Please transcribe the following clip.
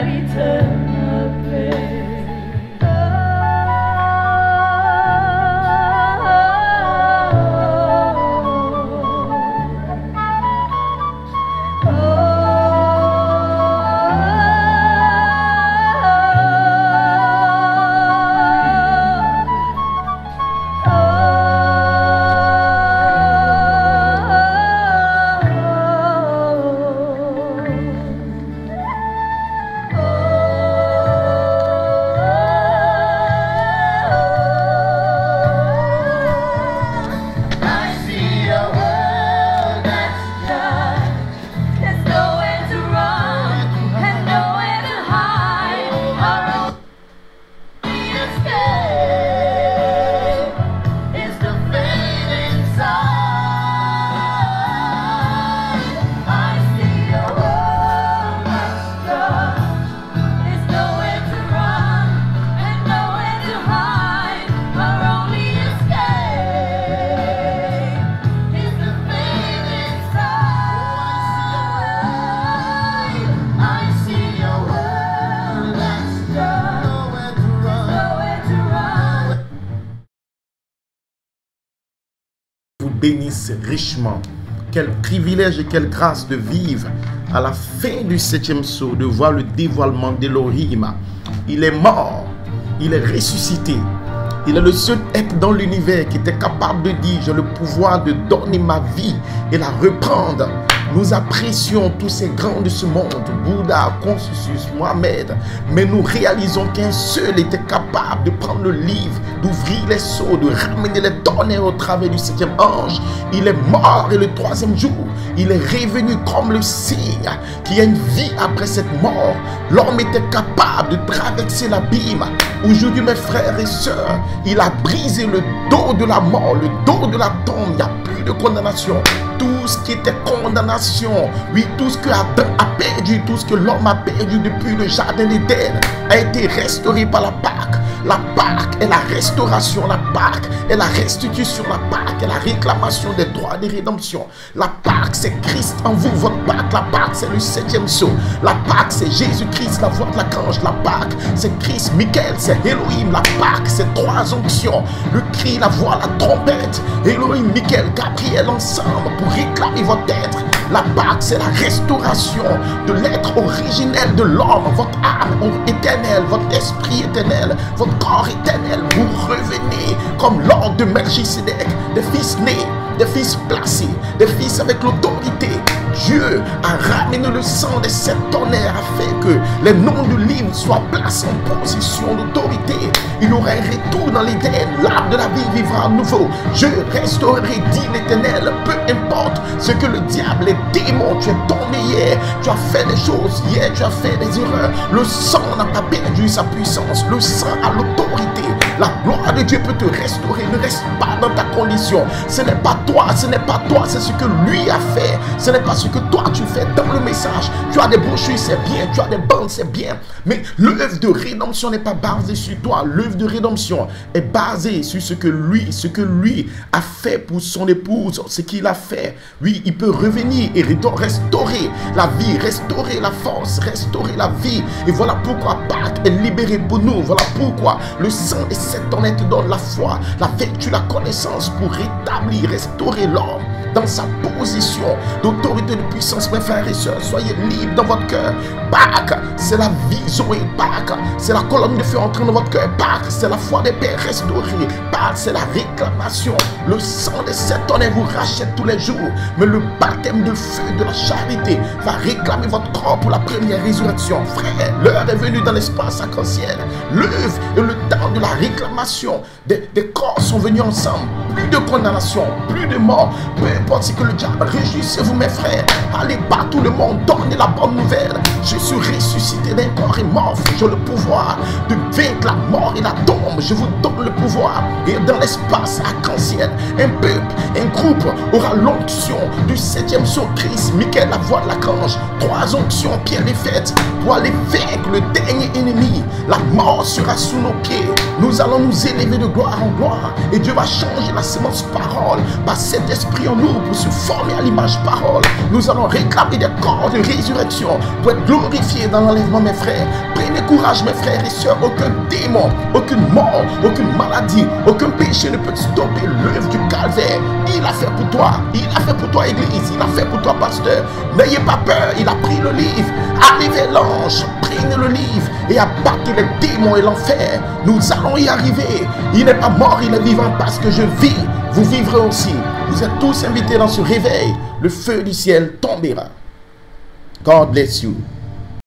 eternal pain. Bénisse richement. Quel privilège et quelle grâce de vivre à la fin du 7e saut, de voir le dévoilement d'Elohim. Il est mort, il est ressuscité. Il est le seul être dans l'univers qui était capable de dire: j'ai le pouvoir de donner ma vie et la reprendre. Nous apprécions tous ces grands de ce monde, Bouddha, Confucius, Mohamed, mais nous réalisons qu'un seul était capable de prendre le livre, d'ouvrir les sceaux, de ramener les tonnerres au travers du 7e ange. Il est mort et le 3e jour, il est revenu comme le signe qu'il y a une vie après cette mort. L'homme était capable de traverser l'abîme. Aujourd'hui, mes frères et sœurs, il a brisé le dos de la mort, le dos de la tombe. Il n'y a plus de condamnation. Tout ce qui était condamnation, oui, tout ce que Adam a perdu, tout ce que l'homme a perdu depuis le jardin d'Éden a été restauré par la Pâque. La Pâque est la restauration, la Pâque est la restitution, la Pâque est la réclamation des droits de rédemption. La Pâque, c'est Christ en vous, votre Pâque. La Pâque, c'est le 7e saut. La Pâque, c'est Jésus-Christ, la voix de l'archange. La Pâque, c'est Christ, Michael, c'est Elohim. La Pâque, c'est 3 onctions: le cri, la voix, la trompette. Elohim, Michael, Gabriel ensemble pour réclamer votre être. La Pâque, c'est la restauration de l'être originel de l'homme, votre âme éternelle, votre esprit éternel, votre corps éternel. Vous revenez comme l'ordre de Melchisedec, des fils nés, des fils placés, des fils avec l'autorité. Dieu a ramené le sang des 7 tonnerres afin que les noms du livre soient placés en position d'autorité. Il aura un retour dans l'Éden. L'arbre de la vie vivra à nouveau. Je restaurerai, dit l'Éternel. Peu importe ce que le diable, les démons, tu es tombé hier, tu as fait des choses hier, tu as fait des erreurs. Le sang n'a pas perdu sa puissance. Le sang a l'autorité. La gloire de Dieu peut te restaurer. Ne reste pas dans ta condition. Ce n'est pas toi, ce n'est pas toi, c'est ce que lui a fait. Ce n'est pas ce que toi tu fais dans le message. Tu as des brochures, c'est bien. Tu as des bandes, c'est bien. Mais l'œuvre de rédemption n'est pas basée sur toi. L'œuvre de rédemption est basée sur ce que lui a fait pour son épouse, ce qu'il a fait. Oui, il peut revenir et restaurer la vie, restaurer la force, restaurer la vie. Et voilà pourquoi Pâques est libéré pour nous. Voilà pourquoi le sang des 7 tonnerres te donne la foi, la vertu, la connaissance pour rétablir, restaurer l'homme dans sa position d'autorité, de puissance. Mes frères et sœurs, soyez libres dans votre cœur. Pâques, c'est la vie, Zoé. Pâques, c'est la colonne de feu entrant dans votre cœur. Pâques, c'est la foi des pères restaurée. Pâques, c'est la réclamation. Le sang des 7 tonnerres vous rachète tous les jours. Mais le baptême de feu de la charité va réclamer votre corps pour la première résurrection. Frère, l'heure est venue dans l'espace arc-en-ciel. L'œuvre et le temps de la réclamation des corps sont venus ensemble. Plus de condamnation, plus de mort. Peu importe ce que le diable, réjouissez-vous mes frères. Allez partout le monde, donnez la bonne nouvelle. Je suis ressuscité d'un corps mort. J'ai le pouvoir de vaincre la mort et la tombe. Je vous donne le pouvoir. Et dans l'espace arc-en-ciel, un peuple, un groupe aura l'onction du 7e saut. Christ, Michael, la voix de l'archange. 3 onctions, pierre les fêtes, pour aller vaincre le dernier ennemi. La mort sera sous nos pieds. Nous allons nous élever de gloire en gloire. Et Dieu va changer la sémence parole, par cet esprit en nous pour se former à l'image parole. Nous allons réclamer des corps de résurrection pour être glorifiés dans l'enlèvement, mes frères. Prenez courage, mes frères et sœurs. Aucun démon, aucune mort, aucune maladie, aucun péché ne peut stopper l'œuvre du calvaire. Il a fait pour toi. Il a fait pour toi, église. Il a fait pour toi, pasteur. N'ayez pas peur. Il a pris le livre. Arrivez l'ange. Prenez le livre et abattez les démons et l'enfer. Nous allons y arriver. Il n'est pas mort, il est vivant parce que je vis. Vous vivrez aussi. Vous êtes tous invités dans ce réveil. Le feu du ciel tombera. God bless you.